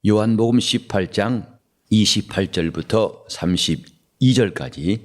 요한복음 18장 28절부터 32절까지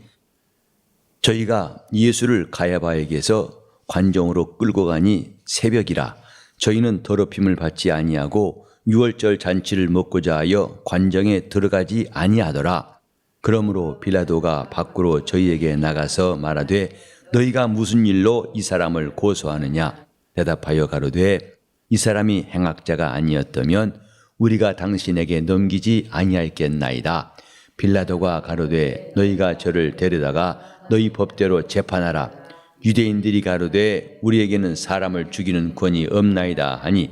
저희가 예수를 가야바에게서 관정으로 끌고 가니 새벽이라 저희는 더럽힘을 받지 아니하고 유월절 잔치를 먹고자 하여 관정에 들어가지 아니하더라. 그러므로 빌라도가 밖으로 저희에게 나가서 말하되 너희가 무슨 일로 이 사람을 고소하느냐? 대답하여 가로되 이 사람이 행악자가 아니었다면 우리가 당신에게 넘기지 아니할겠나이다. 빌라도가 가로되 너희가 저를 데려다가 너희 법대로 재판하라. 유대인들이 가로되 우리에게는 사람을 죽이는 권이 없나이다 하니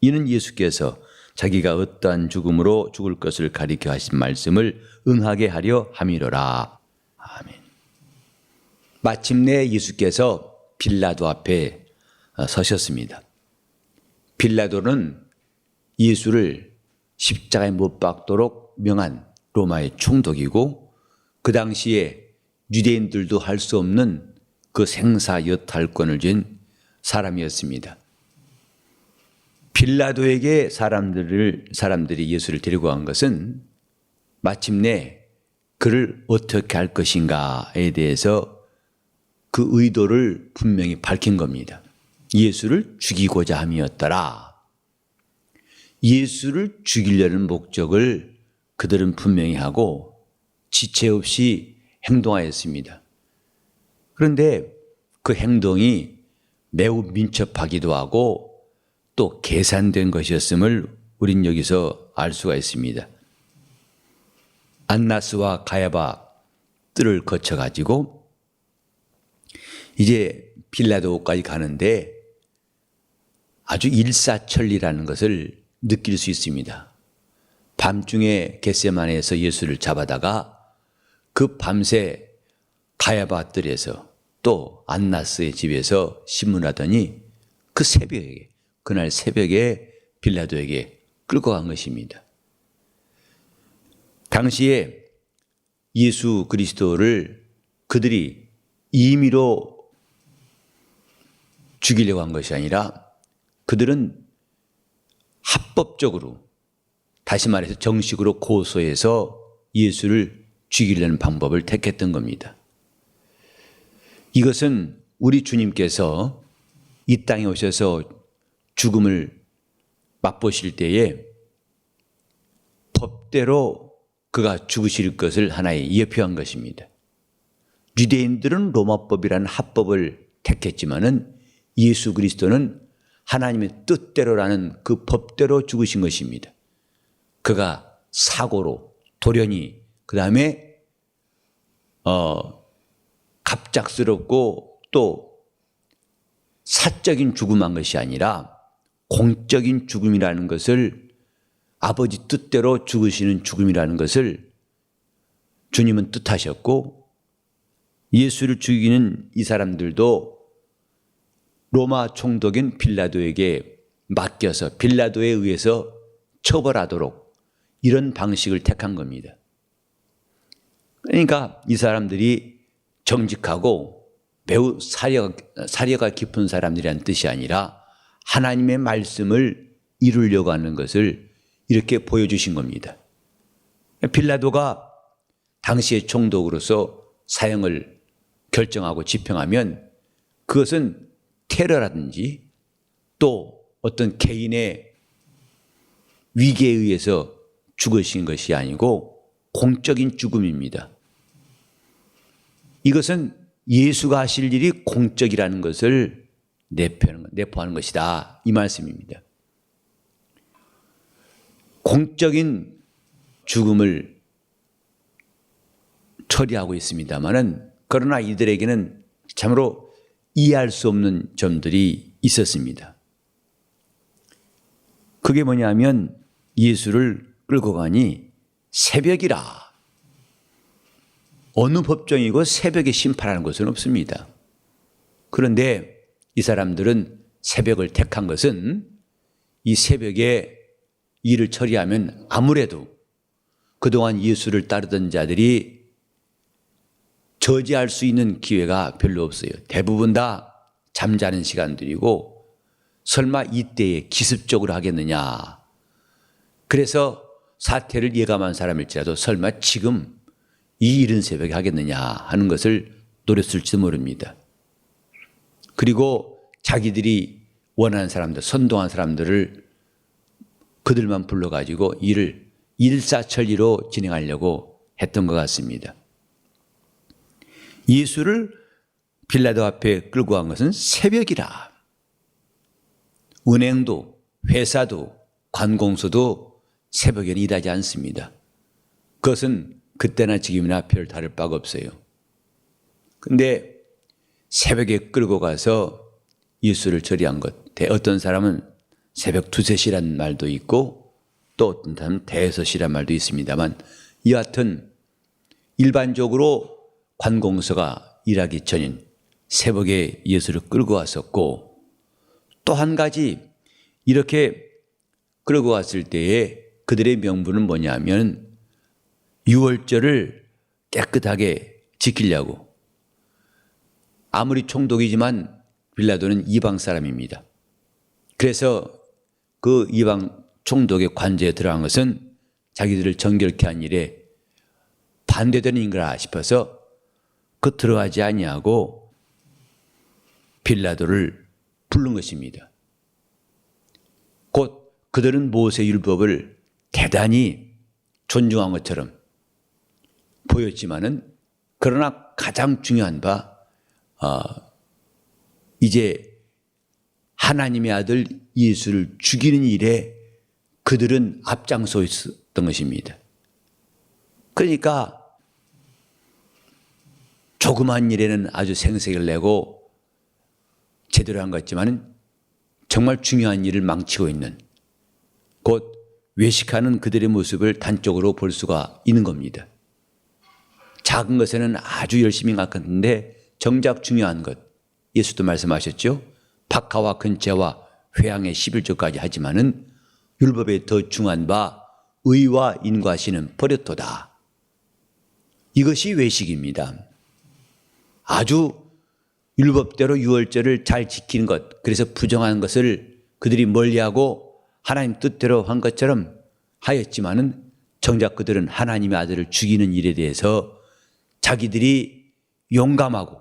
이는 예수께서 자기가 어떠한 죽음으로 죽을 것을 가리켜 하신 말씀을 응하게 하려 함이로라. 아멘. 마침내 예수께서 빌라도 앞에 서셨습니다. 빌라도는 예수를 십자가에 못 박도록 명한 로마의 총독이고 그 당시에 유대인들도 할 수 없는 그 생사 여탈권을 쥔 사람이었습니다. 빌라도에게 사람들이 예수를 데리고 간 것은 마침내 그를 어떻게 할 것인가에 대해서 그 의도를 분명히 밝힌 겁니다. 예수를 죽이고자 함이었더라. 예수를 죽이려는 목적을 그들은 분명히 하고 지체 없이 행동하였습니다. 그런데 그 행동이 매우 민첩하기도 하고 또 계산된 것이었음을 우린 여기서 알 수가 있습니다. 안나스와 가야바 뜰을 거쳐가지고 이제 빌라도까지 가는데 아주 일사천리라는 것을 느낄 수 있습니다. 밤중에 겟세마네에서 예수를 잡아다가 그 밤새 가야바 뜰에서 또 안나스의 집에서 신문하더니 그 새벽에 그날 새벽에 빌라도에게 끌고 간 것입니다. 당시에 예수 그리스도를 그들이 임의로 죽이려고 한 것이 아니라 그들은 합법적으로, 다시 말해서 정식으로 고소해서 예수를 죽이려는 방법을 택했던 겁니다. 이것은 우리 주님께서 이 땅에 오셔서 죽음을 맛보실 때에 법대로 그가 죽으실 것을 하나의 예표한 것입니다. 유대인들은 로마법이라는 합법을 택했지만은 예수 그리스도는 하나님의 뜻대로라는 그 법대로 죽으신 것입니다. 그가 사고로, 돌연히, 그 다음에 갑작스럽고 또 사적인 죽음한 것이 아니라 공적인 죽음이라는 것을, 아버지 뜻대로 죽으시는 죽음이라는 것을 주님은 뜻하셨고, 예수를 죽이는 이 사람들도 로마 총독인 빌라도에게 맡겨서 빌라도에 의해서 처벌하도록 이런 방식을 택한 겁니다. 그러니까 이 사람들이 정직하고 매우 사려가 깊은 사람들이라는 뜻이 아니라 하나님의 말씀을 이루려고 하는 것을 이렇게 보여주신 겁니다. 빌라도가 당시의 총독으로서 사형을 결정하고 집행하면 그것은 테러라든지 또 어떤 개인의 위기에 의해서 죽으신 것이 아니고 공적인 죽음입니다. 이것은 예수가 하실 일이 공적이라는 것을 내포하는 것이다, 이 말씀입니다. 공적인 죽음을 처리하고 있습니다마는 그러나 이들에게는 참으로 이해할 수 없는 점들이 있었습니다. 그게 뭐냐면 예수를 끌고 가니 새벽이라. 어느 법정이고 새벽에 심판하는 것은 없습니다. 그런데 이 사람들은 새벽을 택한 것은 이 새벽에 일을 처리하면 아무래도 그동안 예수를 따르던 자들이 저지할 수 있는 기회가 별로 없어요. 대부분 다 잠자는 시간들이고 설마 이때에 기습적으로 하겠느냐. 그래서 사태를 예감한 사람일지라도 설마 지금 이 이른 새벽에 하겠느냐 하는 것을 노렸을지도 모릅니다. 그리고 자기들이 원하는 사람들, 선동한 사람들을 그들만 불러가지고 일을 일사천리로 진행하려고 했던 것 같습니다. 예수를 빌라도 앞에 끌고 간 것은 새벽이라. 은행도 회사도 관공서도 새벽에는 일하지 않습니다. 그것은 그때나 지금이나 별 다를 바가 없어요. 그런데 새벽에 끌고 가서 예수를 처리한 것. 어떤 사람은 새벽 2, 3시란 말도 있고 또 어떤 사람은 대여섯이란 말도 있습니다만 여하튼 일반적으로 관공서가 일하기 전인 새벽에 예수를 끌고 왔었고 또 한 가지 이렇게 끌고 왔을 때에 그들의 명분은 뭐냐면 유월절을 깨끗하게 지키려고. 아무리 총독이지만 빌라도는 이방 사람입니다. 그래서 그 이방 총독의 관저에 들어간 것은 자기들을 정결케 한 일에 반대되는 인가라 싶어서 그 들어가지 아니하고 빌라도를 부른 것입니다. 곧 그들은 모세 율법을 대단히 존중한 것처럼 보였지만은 그러나 가장 중요한 바 이제 하나님의 아들 예수를 죽이는 일에 그들은 앞장서 있었던 것입니다. 그러니까 조그만 일에는 아주 생색을 내고 제대로 한 것 같지만 정말 중요한 일을 망치고 있는 곧 외식하는 그들의 모습을 단적으로 볼 수가 있는 겁니다. 작은 것에는 아주 열심히 가꿨는데 정작 중요한 것 예수도 말씀하셨죠. 박하와 근채와 회양의 11조까지 하지만은 율법에 더 중한 바 의와 인과시는 버렸도다. 이것이 외식입니다. 아주 율법대로 유월절을 잘 지키는 것, 그래서 부정한 것을 그들이 멀리하고 하나님 뜻대로 한 것처럼 하였지만은 정작 그들은 하나님의 아들을 죽이는 일에 대해서 자기들이 용감하고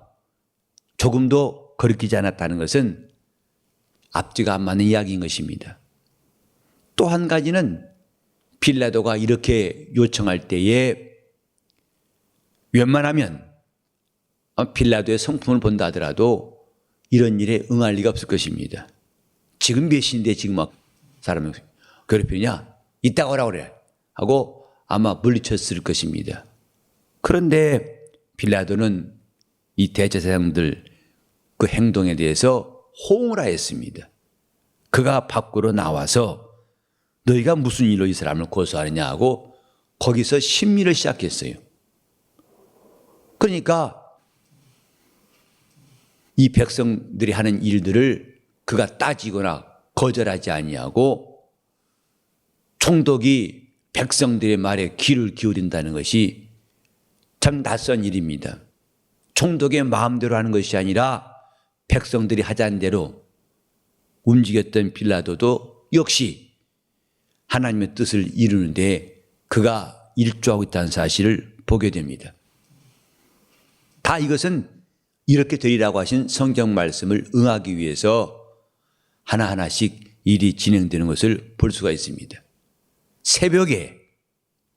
조금도 거리끼지 않았다는 것은 앞뒤가 안 맞는 이야기인 것입니다. 또 한 가지는 빌라도가 이렇게 요청할 때에 웬만하면 빌라도의 성품을 본다 하더라도 이런 일에 응할 리가 없을 것입니다. 지금 몇 시인데 지금 막 사람을 괴롭히냐? 이따가 오라 그래 하고 아마 물리쳤을 것입니다. 그런데 빌라도는 이 대제사장들 그 행동에 대해서 호응을 하였습니다. 그가 밖으로 나와서 너희가 무슨 일로 이 사람을 고소하느냐 하고 거기서 심리를 시작했어요. 그러니까 이 백성들이 하는 일들을 그가 따지거나 거절하지 아니하고 총독이 백성들의 말에 귀를 기울인다는 것이 참 낯선 일입니다. 총독의 마음대로 하는 것이 아니라 백성들이 하자는 대로 움직였던 빌라도도 역시 하나님의 뜻을 이루는데 그가 일조하고 있다는 사실을 보게 됩니다. 다 이것은 이렇게 되리라고 하신 성경 말씀을 응하기 위해서 하나하나씩 일이 진행되는 것을 볼 수가 있습니다. 새벽에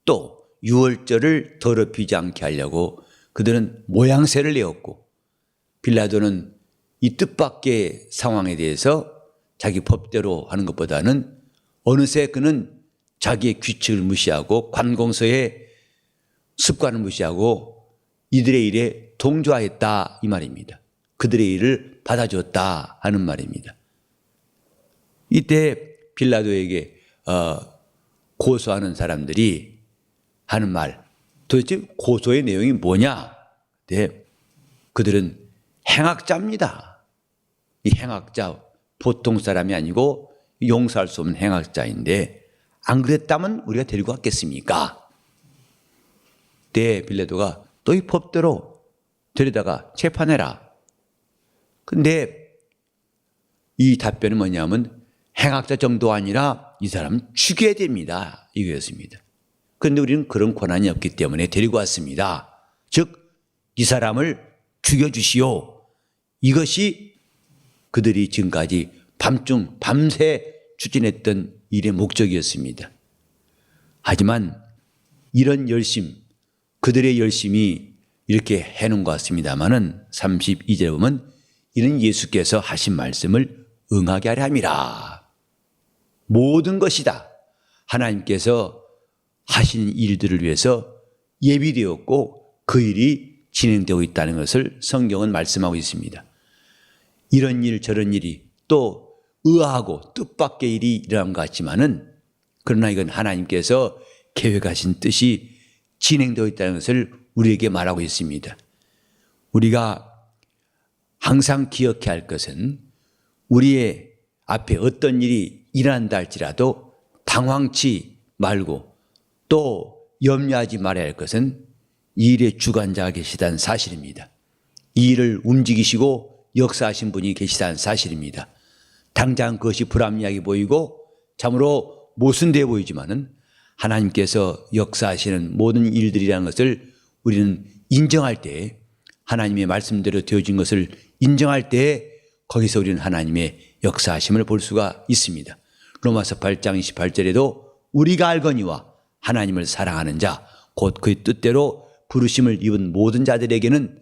또 유월절을 더럽히지 않게 하려고 그들은 모양새를 내었고 빌라도는 이 뜻밖의 상황에 대해서 자기 법대로 하는 것보다는 어느새 그는 자기의 규칙을 무시하고 관공서의 습관을 무시하고 이들의 일에 동조하였다 이 말입니다. 그들의 일을 받아줬다 하는 말입니다. 이때 빌라도에게 고소하는 사람들이 하는 말, 도대체 고소의 내용이 뭐냐? 네, 그들은 행악자입니다. 이 행악자 보통 사람이 아니고 용서할 수 없는 행악자인데 안 그랬다면 우리가 데리고 갔겠습니까? 그때 빌라도가 또 이 법대로 데려다가 재판해라. 근데 이 답변은 뭐냐면 행악자 정도 아니라 이 사람은 죽여야 됩니다. 이거였습니다. 그런데 우리는 그런 권한이 없기 때문에 데리고 왔습니다. 즉 이 사람을 죽여주시오. 이것이 그들이 지금까지 밤새 추진했던 일의 목적이었습니다. 하지만 이런 열심, 그들의 열심이 이렇게 해놓은 것 같습니다마는 32절에 보면 이는 예수께서 하신 말씀을 응하게 하려 함이라. 모든 것이다. 하나님께서 하신 일들을 위해서 예비되었고 그 일이 진행되고 있다는 것을 성경은 말씀하고 있습니다. 이런 일 저런 일이 또 의아하고 뜻밖의 일이 일어난 것 같지만은 그러나 이건 하나님께서 계획하신 뜻이 진행되어 있다는 것을 우리에게 말하고 있습니다. 우리가 항상 기억해야 할 것은 우리의 앞에 어떤 일이 일어난다 할지라도 당황치 말고 또 염려하지 말아야 할 것은 이 일의 주관자가 계시다는 사실입니다. 이 일을 움직이시고 역사하신 분이 계시다는 사실입니다. 당장 그것이 불합리하게 보이고 참으로 모순되어 보이지만은 하나님께서 역사하시는 모든 일들이라는 것을 우리는 인정할 때, 하나님의 말씀대로 되어진 것을 인정할 때 거기서 우리는 하나님의 역사하심을 볼 수가 있습니다. 로마서 8장 28절에도 우리가 알거니와 하나님을 사랑하는 자 곧 그의 뜻대로 부르심을 입은 모든 자들에게는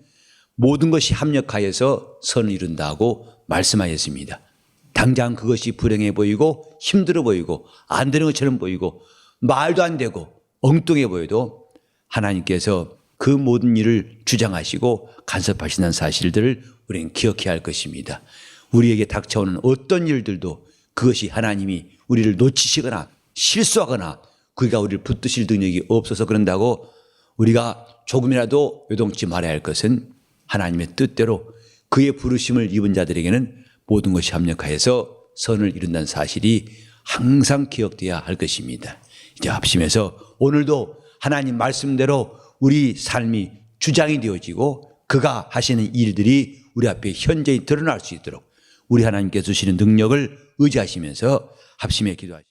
모든 것이 합력하여서 선을 이룬다고 말씀하였습니다. 당장 그것이 불행해 보이고 힘들어 보이고 안 되는 것처럼 보이고 말도 안 되고 엉뚱해 보여도 하나님께서 그 모든 일을 주장하시고 간섭하시는 사실들을 우리는 기억해야 할 것입니다. 우리에게 닥쳐오는 어떤 일들도 그것이 하나님이 우리를 놓치시거나 실수하거나 그가 우리를 붙드실 능력이 없어서 그런다고 우리가 조금이라도 요동치 말아야 할 것은 하나님의 뜻대로 그의 부르심을 입은 자들에게는 모든 것이 합력하여서 선을 이룬다는 사실이 항상 기억돼야 할 것입니다. 이제 합심해서 오늘도 하나님 말씀대로 우리 삶이 주장이 되어지고 그가 하시는 일들이 우리 앞에 현저히 드러날 수 있도록 우리 하나님께서 주시는 능력을 의지하시면서 합심해 기도하시죠.